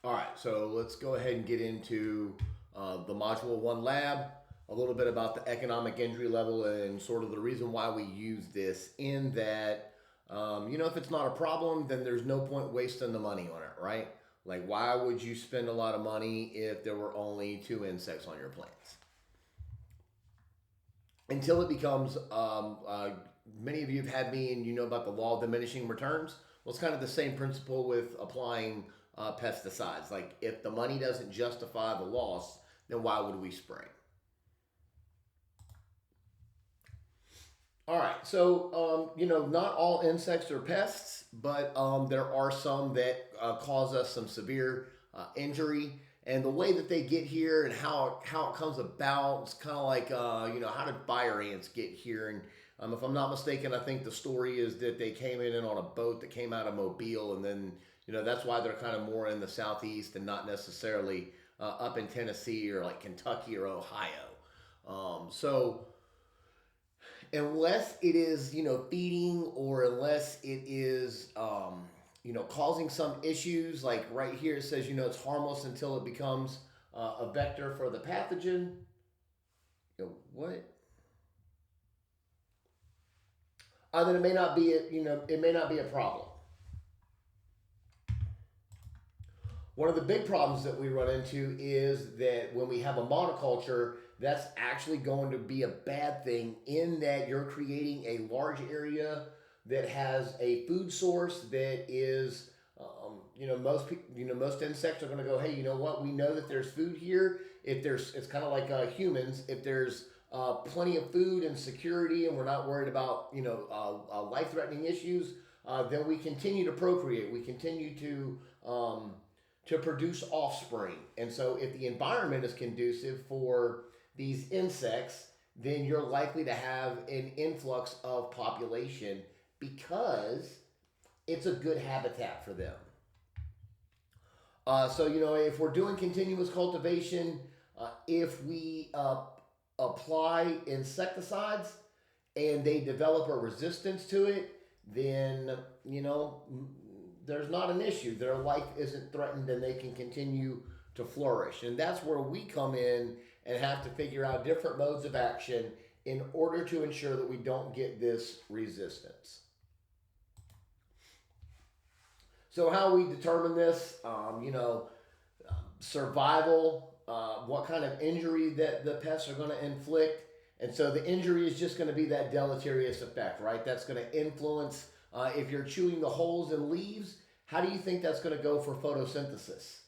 All right, so let's go ahead and get into the Module 1 lab, a little bit about the economic injury level and sort of the reason why we use this in that, if it's not a problem, then there's no point wasting the money on it, right? Like, why would you spend a lot of money if there were only two insects on your plants? Until it becomes, many of you have had me and you know about the law of diminishing returns. Well, it's kind of the same principle with applying pesticides. Like, if the money doesn't justify the loss, then why would we spray? All right, so not all insects are pests, but there are some that cause us some severe injury. And the way that they get here and how it comes about, it's kind of like how did fire ants get here? And if I'm not mistaken, I think the story is that they came in on a boat that came out of Mobile, and then that's why they're kind of more in the southeast and not necessarily up in Tennessee or like Kentucky or Ohio. So unless it is feeding, or unless it is causing some issues, like right here it says it's harmless until it becomes a vector for the pathogen. What? Then it may not be it may not be a problem. One of the big problems that we run into is that when we have a monoculture, that's actually going to be a bad thing, in that you're creating a large area that has a food source that is, most people, most insects are going to go, hey, you know what? We know that there's food here. It's kind of like humans. If there's plenty of food and security, and we're not worried about life-threatening issues, then we continue to procreate. We continue to produce offspring. And so if the environment is conducive for these insects, then you're likely to have an influx of population because it's a good habitat for them. If we're doing continuous cultivation, if we apply insecticides and they develop a resistance to it, then, there's not an issue. Their life isn't threatened and they can continue to flourish. And that's where we come in and have to figure out different modes of action in order to ensure that we don't get this resistance. So how we determine this, survival, what kind of injury that the pests are going to inflict. And so the injury is just going to be that deleterious effect, right? That's going to influence, if you're chewing the holes in leaves, how do you think that's going to go for photosynthesis?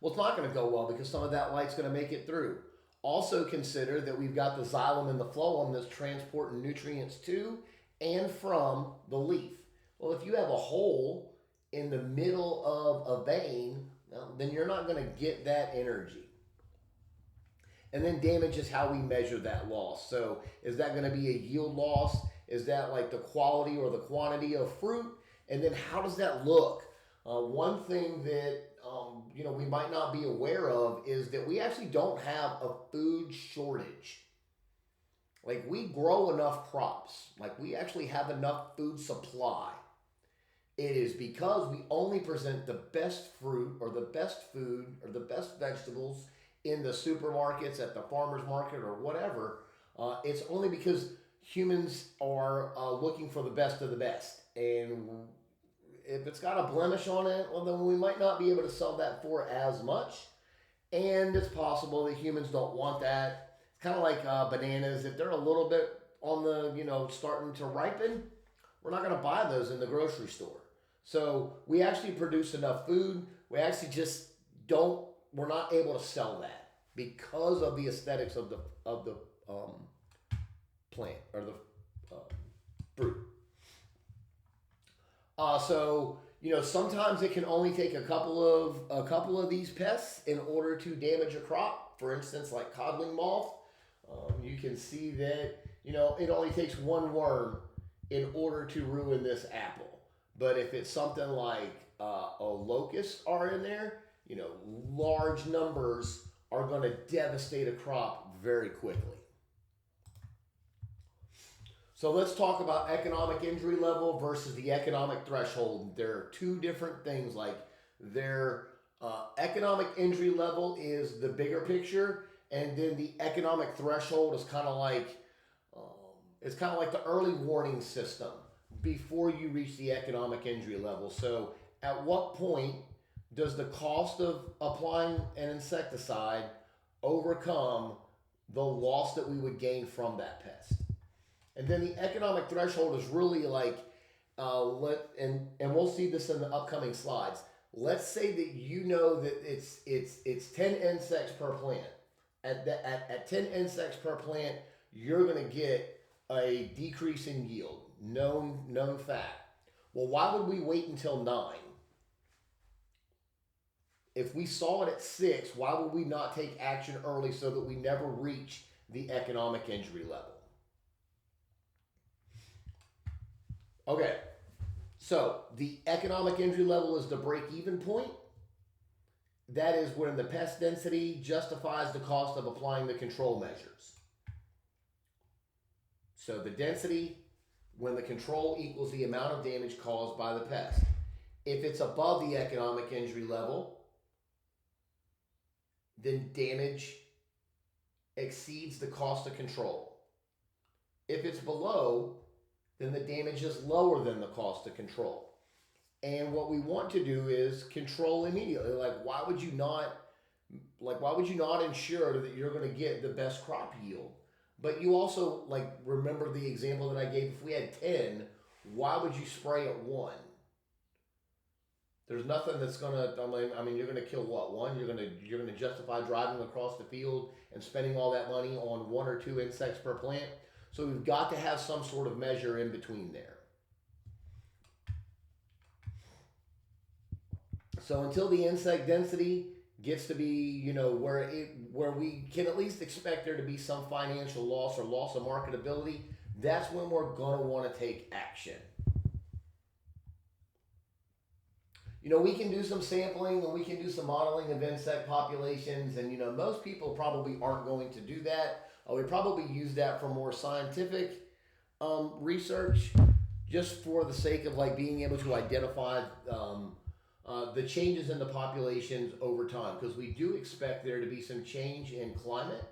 Well, it's not going to go well because some of that light's going to make it through. Also consider that we've got the xylem and the phloem that's transporting nutrients to and from the leaf. Well, if you have a hole in the middle of a vein, then you're not going to get that energy. And then damage is how we measure that loss. So is that going to be a yield loss? Is that like the quality or the quantity of fruit? And then how does that look? One thing that we might not be aware of is that we actually don't have a food shortage. Like, we grow enough crops. Like, we actually have enough food supply. It is because we only present the best fruit or the best food or the best vegetables in the supermarkets, at the farmer's market, or whatever. It's only because humans are looking for the best of the best. And if it's got a blemish on it, well, then we might not be able to sell that for as much. And it's possible that humans don't want that. It's kind of like bananas. If they're a little bit on the, starting to ripen, we're not going to buy those in the grocery store. So we actually produce enough food. We actually just we're not able to sell that because of the aesthetics of the plant or the fruit. Sometimes it can only take a couple of these pests in order to damage a crop. For instance, like codling moth, you can see that it only takes one worm in order to ruin this apple. But if it's something like a locust are in there, large numbers are going to devastate a crop very quickly. So let's talk about economic injury level versus the economic threshold. There are two different things. Like their economic injury level is the bigger picture, and then the economic threshold is kind of like um, it's kind of like the early warning system before you reach the economic injury level. So at what point does the cost of applying an insecticide overcome the loss that we would gain from that pest? And then the economic threshold is really like, and we'll see this in the upcoming slides. Let's say that you know that it's 10 insects per plant. At 10 insects per plant, you're going to get a decrease in yield, known fact. Well, why would we wait until 9? If we saw it at 6, why would we not take action early so that we never reach the economic injury level? Okay, so the economic injury level is the break-even point. That is when the pest density justifies the cost of applying the control measures. So the density when the control equals the amount of damage caused by the pest. If it's above the economic injury level, then damage exceeds the cost of control. If it's below, then the damage is lower than the cost of control. And what we want to do is control immediately. Why would you not ensure that you're going to get the best crop yield? But you also remember the example that I gave. If we had 10, why would you spray at 1? There's nothing that's gonna. You're gonna kill what? 1. You're gonna justify driving across the field and spending all that money on 1 or 2 insects per plant. So we've got to have some sort of measure in between there. So until the insect density gets to be, where we can at least expect there to be some financial loss or loss of marketability, that's when we're gonna want to take action. We can do some sampling and we can do some modeling of insect populations, and most people probably aren't going to do that. We probably use that for more scientific research, just for the sake of being able to identify the changes in the populations over time, because we do expect there to be some change in climate,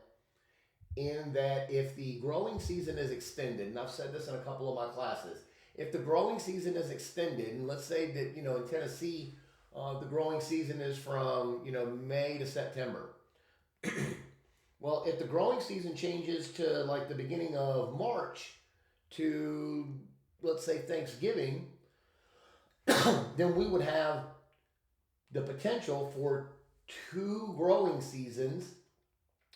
in that if the growing season is extended, and I've said this in a couple of my classes, if the growing season is extended, and let's say that in Tennessee the growing season is from May to September. Well, if the growing season changes to the beginning of March to, let's say, Thanksgiving, then we would have the potential for 2 growing seasons,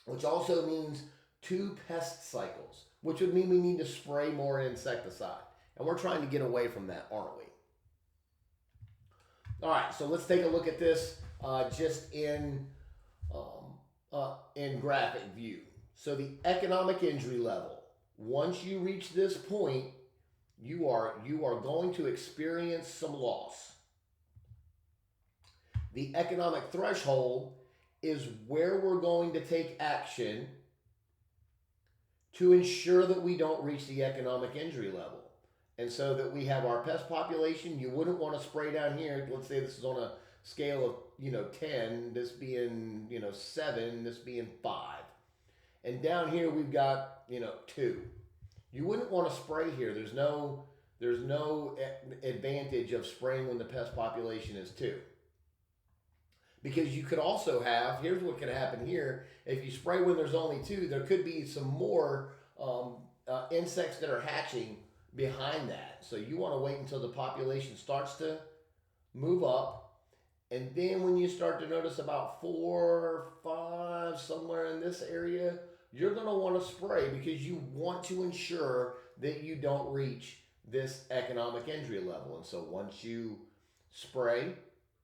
which also means 2 pest cycles, which would mean we need to spray more insecticide. And we're trying to get away from that, aren't we? All right, so let's take a look at this just in graphic view. So the economic injury level, once you reach this point, you are going to experience some loss. The economic threshold is where we're going to take action to ensure that we don't reach the economic injury level. And so that we have our pest population. You wouldn't want to spray down here. Let's say this is on a scale of 10, this being 7, this being 5. And down here we've got 2. You wouldn't want to spray here. There's no advantage of spraying when the pest population is 2. Because you could also have, here's what could happen here, if you spray when there's only 2, there could be some more insects that are hatching behind that. So you want to wait until the population starts to move up, and then when you start to notice about 4 or 5 somewhere in this area, you're going to want to spray, because you want to ensure that you don't reach this economic injury level. And so once you spray,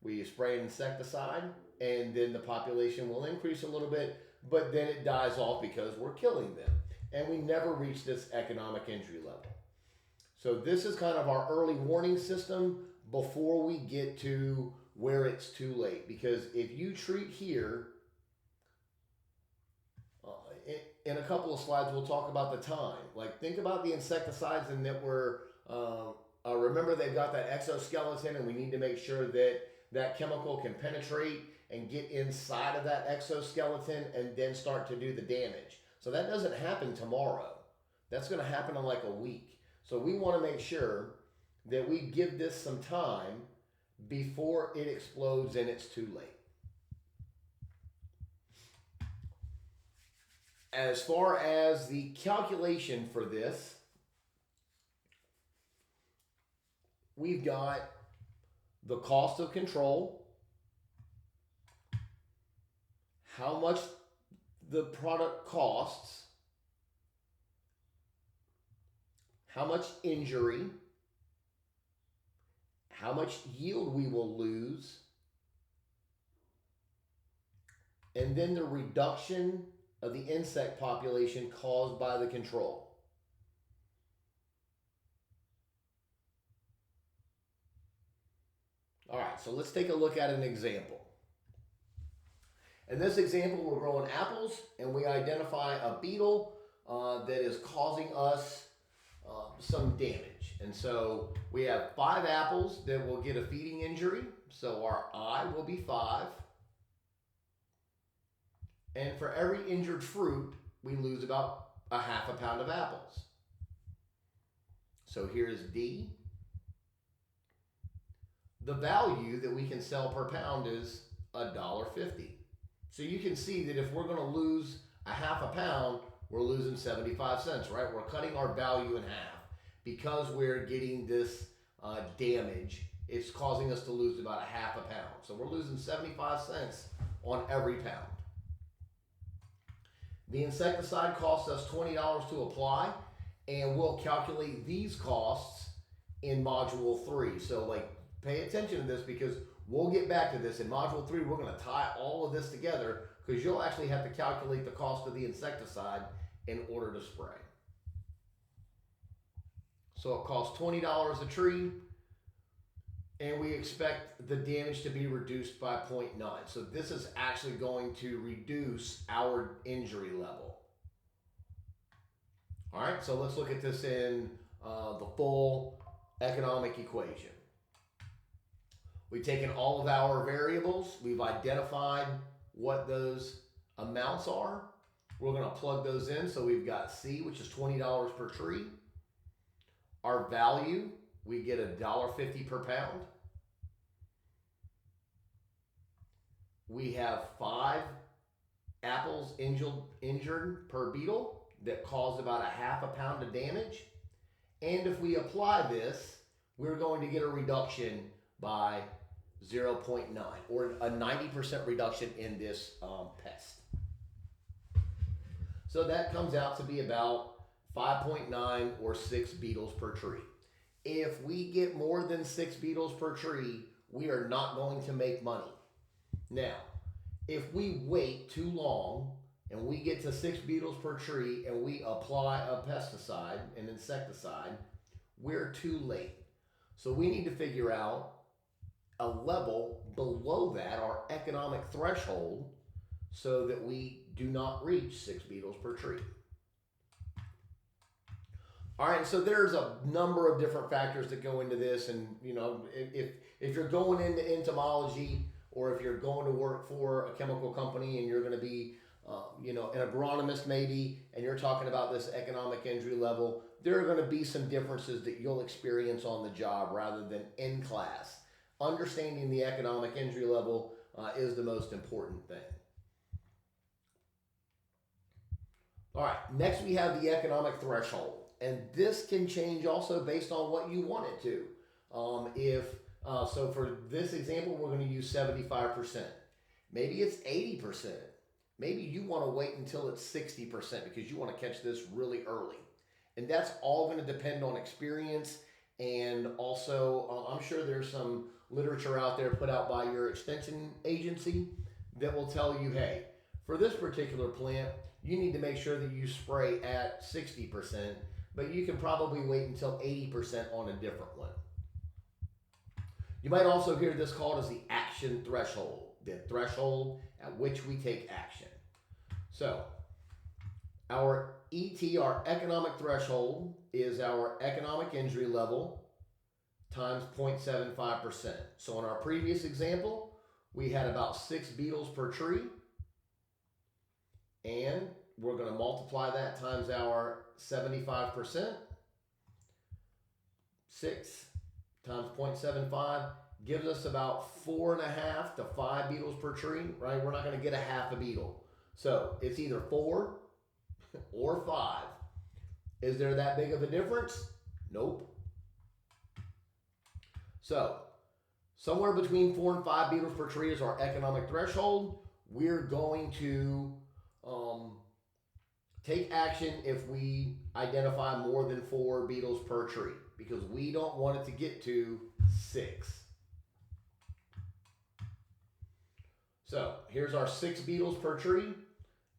we spray an insecticide, and then the population will increase a little bit, but then it dies off because we're killing them, and we never reach this economic injury level. So this is kind of our early warning system before we get to where it's too late. Because if you treat here, in a couple of slides, we'll talk about the time. Like, think about the insecticides and that we're, remember they've got that exoskeleton, and we need to make sure that that chemical can penetrate and get inside of that exoskeleton and then start to do the damage. So that doesn't happen tomorrow. That's going to happen in like a week. So we want to make sure that we give this some time before it explodes and it's too late. As far as the calculation for this, we've got the cost of control, how much the product costs, how much injury, how much yield we will lose, and then the reduction of the insect population caused by the control. All right, so let's take a look at an example. In this example, we're growing apples, and we identify a beetle that is causing us some damage. And so we have 5 apples that will get a feeding injury. So our I will be 5. And for every injured fruit, we lose about a half a pound of apples. So here's D. The value that we can sell per pound is $1.50. So you can see that if we're going to lose a half a pound, we're losing 75 cents, right? We're cutting our value in half because we're getting this damage. It's causing us to lose about a half a pound. So we're losing 75 cents on every pound. The insecticide costs us $20 to apply, and we'll calculate these costs in Module 3. So like, pay attention to this because we'll get back to this. In Module 3, we're going to tie all of this together because you'll actually have to calculate the cost of the insecticide in order to spray. So it costs $20 a tree, and we expect the damage to be reduced by 0.9. So this is actually going to reduce our injury level. All right, so let's look at this in the full economic equation. We've taken all of our variables. We've identified what those amounts are. We're going to plug those in. So we've got C, which is $20 per tree. Our value, we get $1.50 per pound. We have 5 apples injured per beetle that caused about a half a pound of damage. And if we apply this, we're going to get a reduction by 0.9 or a 90% reduction in this pest. So that comes out to be about 5.9 or 6 beetles per tree. If we get more than 6 beetles per tree, we are not going to make money. Now, if we wait too long and we get to 6 beetles per tree and we apply a pesticide, an insecticide, we're too late. So we need to figure out a level below that, our economic threshold, so that we do not reach 6 beetles per tree. All right, so there's a number of different factors that go into this, and you know, if you're going into entomology or if you're going to work for a chemical company and you're going to be, you know, an agronomist maybe, and you're talking about this economic injury level, there are going to be some differences that you'll experience on the job rather than in class. Understanding the economic injury level is the most important thing. All right, next we have the economic threshold. And this can change also based on what you want it to. So for this example, we're going to use 75%. Maybe it's 80%. Maybe you want to wait until it's 60% because you want to catch this really early. And that's all going to depend on experience. And also, I'm sure there's some literature out there put out by your extension agency that will tell you, hey, for this particular plant, you need to make sure that you spray at 60%. But you can probably wait until 80% on a different one. You might also hear this called as the action threshold, the threshold at which we take action. So Our ET, our economic threshold, is our economic injury level times 0.75%. So in our previous example, we had about 6 beetles per tree, and we're going to multiply that times our 75%. 6 times 0.75 gives us about 4.5 to 5 beetles per tree, right? We're not going to get a half a beetle. So it's either 4 or 5. Is there that big of a difference? Nope. So somewhere between 4 and 5 beetles per tree is our economic threshold. We're going to take action if we identify more than 4 beetles per tree, because we don't want it to get to 6. So here's our 6 beetles per tree.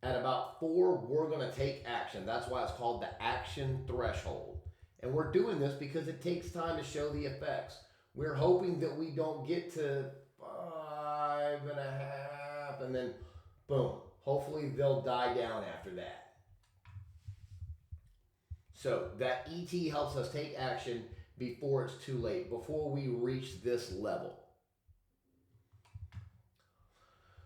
At about 4, we're going to take action. That's why it's called the action threshold. And we're doing this because it takes time to show the effects. We're hoping that we don't get to 5.5 and then boom. Hopefully they'll die down after that. So that ET helps us take action before it's too late, before we reach this level.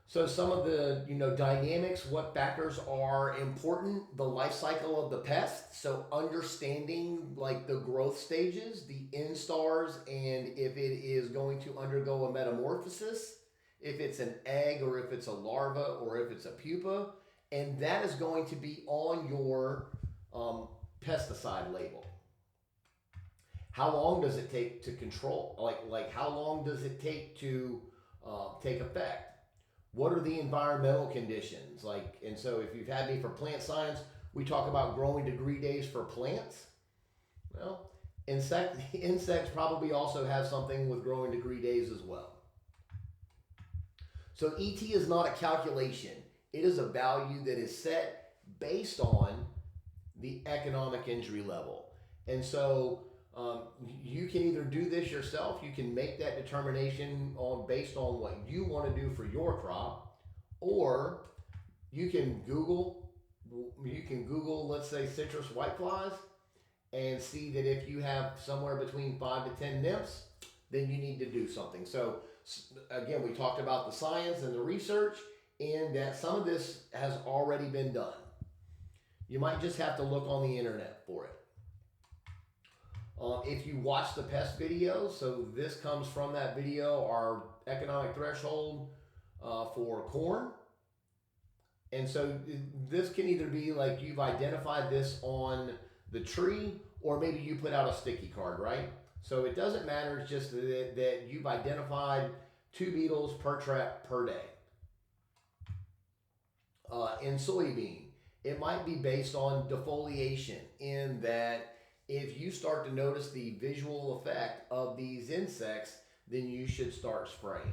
So some of the dynamics, what factors are important, the life cycle of the pest. So understanding like the growth stages, the instars, and if it is going to undergo a metamorphosis, if it's an egg or if it's a larva or if it's a pupa, and that is going to be on your pesticide label. How long does it take to control? Like how long does it take to take effect? What are the environmental conditions? And so if you've had me for plant science, we talk about growing degree days for plants. Well, insects probably also have something with growing degree days as well. So ET is not a calculation. It is a value that is set based on the economic injury level. And so you can either do this yourself, you can make that determination based on what you want to do for your crop, or you can Google, let's say, citrus whiteflies, and see that if you have somewhere between 5 to 10 nymphs, then you need to do something. So again, we talked about the science and the research, and that some of this has already been done. You might just have to look on the internet for it. If you watch the pest video, so this comes from that video, our economic threshold for corn. And so this can either be like you've identified this on the tree, or maybe you put out a sticky card, right? So it doesn't matter, it's just that you've identified 2 beetles per trap per day. In soybean, it might be based on defoliation, in that if you start to notice the visual effect of these insects, then you should start spraying.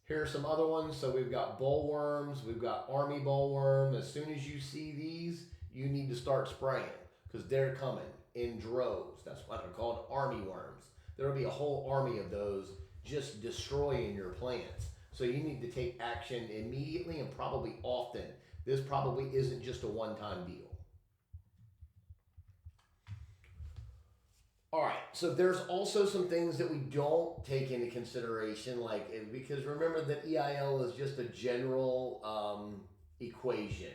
Here are some other ones. So we've got bollworms, we've got army bollworm. As soon as you see these, you need to start spraying because they're coming in droves. That's why they're called army worms. There'll be a whole army of those just destroying your plants. So you need to take action immediately and probably often. This probably isn't just a one-time deal. All right, so there's also some things that we don't take into consideration, because remember that EIL is just a general equation.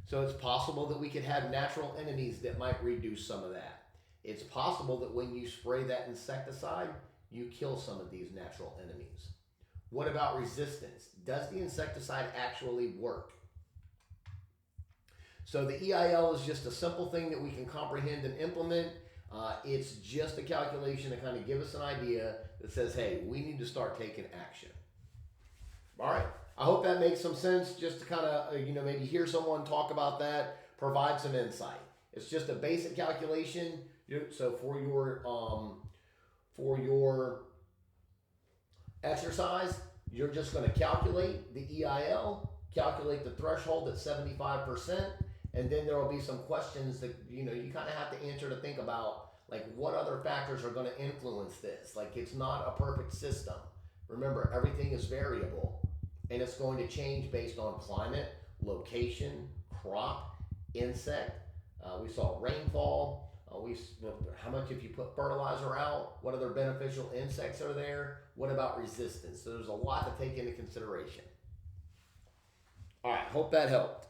So it's possible that we could have natural enemies that might reduce some of that. It's possible that when you spray that insecticide, you kill some of these natural enemies. What about resistance? Does the insecticide actually work? So the EIL is just a simple thing that we can comprehend and implement. It's just a calculation to kind of give us an idea that says, hey, we need to start taking action. All right. I hope that makes some sense, just to kind of, maybe hear someone talk about that, provide some insight. It's just a basic calculation. So for your exercise, you're just going to calculate the EIL, calculate the threshold at 75%, and then there will be some questions that, you kind of have to answer to think about, what other factors are going to influence this? It's not a perfect system. Remember, everything is variable, and it's going to change based on climate, location, crop, insect. We saw rainfall. How much if you put fertilizer out? What other beneficial insects are there? What about resistance? So there's a lot to take into consideration. All right, hope that helped.